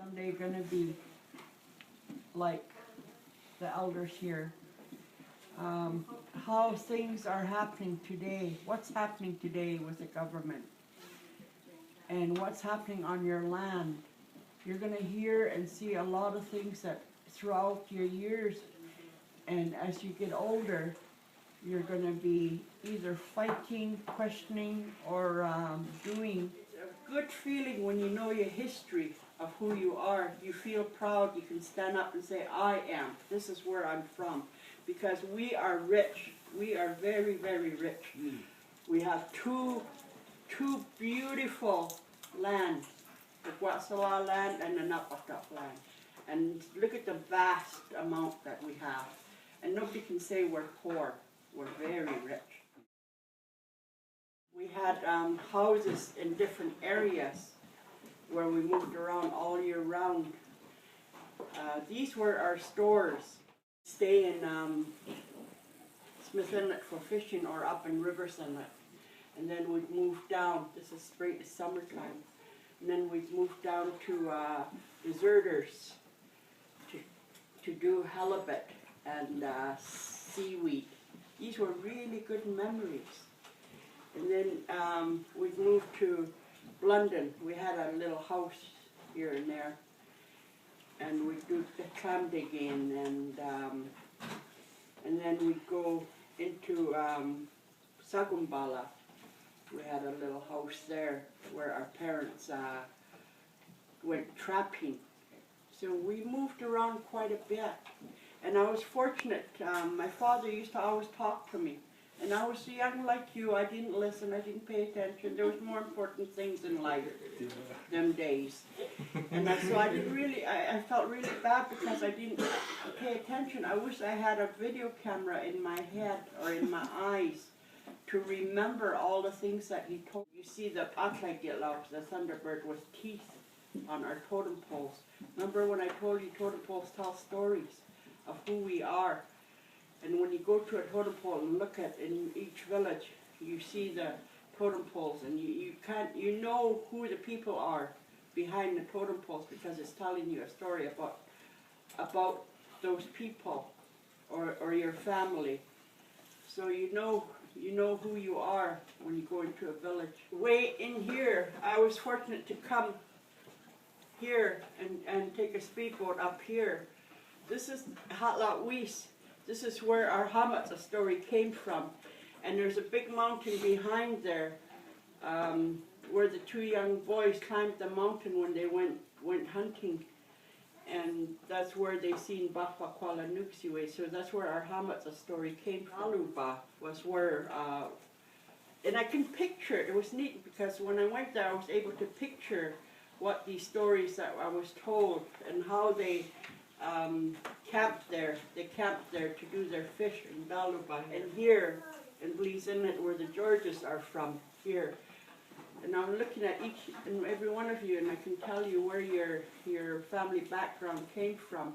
Someday going to be like the elders here. How things are happening today, what's happening today with the government, and what's happening on your land. You're going to hear and see a lot of things that throughout your years, and as you get older, you're going to be either fighting, questioning, or doing. It's a good feeling when you know your history of who you are. You feel proud, you can stand up and say, I am, this is where I'm from. Because we are rich, we are very, very rich. We have two beautiful lands, the Gwa'sala land and the Nakwaxda'xw land. And look at the vast amount that we have. And nobody can say we're poor, we're very rich. We had houses in different areas where we moved around all year round. These were our stores. Stay in Smith Inlet for fishing or up in Rivers Inlet. And then we'd move down, this is spring, summertime. And then we'd move down to deserters to do halibut and seaweed. These were really good memories. And then we'd moved to London. We had a little house here and there. And we'd do the clam digging, and then we'd go into Sagumbala. We had a little house there where our parents went trapping. So we moved around quite a bit. And I was fortunate. My father used to always talk to me. And I was young like you. I didn't listen. I didn't pay attention. There was more important things in life them days. And so I didn't really, I felt really bad because I didn't pay attention. I wish I had a video camera in my head or in my eyes to remember all the things that he told. You see the Patlagilok, the thunderbird with teeth on our totem poles. Remember when I told you totem poles tell stories of who we are? And when you go to a totem pole and look at in each village, you see the totem poles, and you know who the people are behind the totem poles because it's telling you a story about those people or your family. So you know who you are when you go into a village. Way in here, I was fortunate to come here and take a speedboat up here. This is LUP. This is where our hamatsa story came from. And there's a big mountain behind there where the two young boys climbed the mountain when they went hunting. And that's where they seen LUP. So that's where our hamatsa story came from. LUP was where, and I can picture it. It was neat because when I went there I was able to picture what these stories that I was told and how they camped there. They camped there to do their fish in LUP. And here in Blees Inlet, where the Georges are from, here. And I'm looking at each and every one of you, and I can tell you where your family background came from.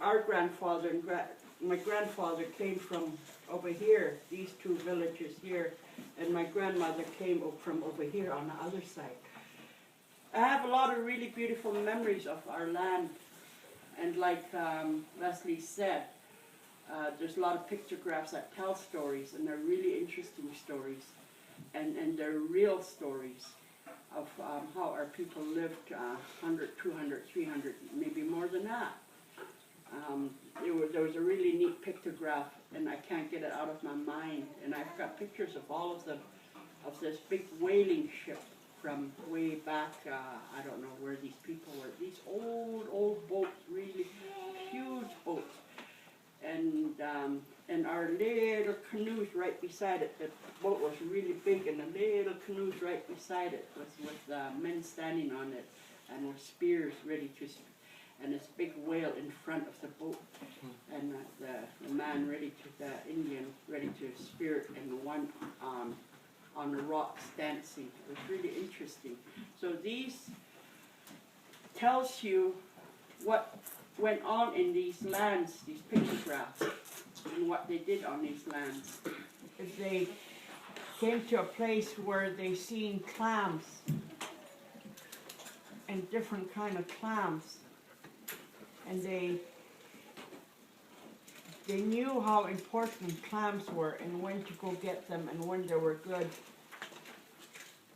Our grandfather and my grandfather came from over here, these two villages here, and my grandmother came from over here on the other side. I have a lot of really beautiful memories of our land, and like Leslie said, there's a lot of pictographs that tell stories, and they're really interesting stories, and they're real stories of how our people lived 100, 200, 300, maybe more than that. There was a really neat pictograph, and I can't get it out of my mind, and I've got pictures of all of them, of this big whaling ship from way back, I don't know where these people were. These old boats, really huge boats. And our little canoes right beside it. The boat was really big, and the little canoes right beside it with men standing on it, and with spears ready to, and this big whale in front of the boat, and the man ready to, the Indian ready to spear it, and the one on the rocks dancing. It was really interesting. So these tells you what went on in these lands, these pictographs, and what they did on these lands. If they came to a place where they seen clams, and different kind of clams. And they knew how important clams were and when to go get them and when they were good.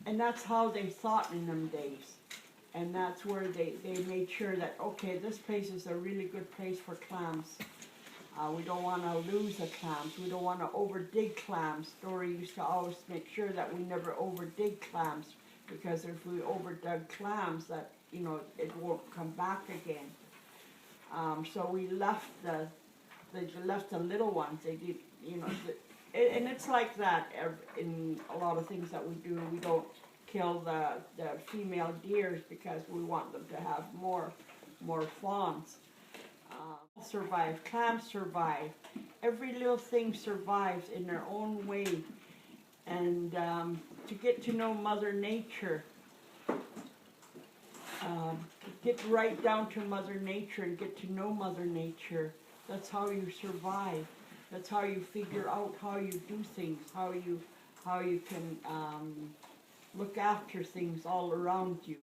And that's how they thought in them days. And that's where they made sure that, okay, this place is a really good place for clams. We don't want to lose the clams. We don't want to overdig clams. Dory used to always make sure that we never overdig clams, because if we overdug clams, that, you know, it won't come back again. So we left the little ones. They did, you know, and it's like that in a lot of things that we do. We don't kill the female deers because we want them to have more fawns. Survive, clams survive. Every little thing survives in their own way. And to get to know Mother Nature, get right down to Mother Nature and get to know Mother Nature. That's how you survive. That's how you figure out how you do things, how you can look after things all around you.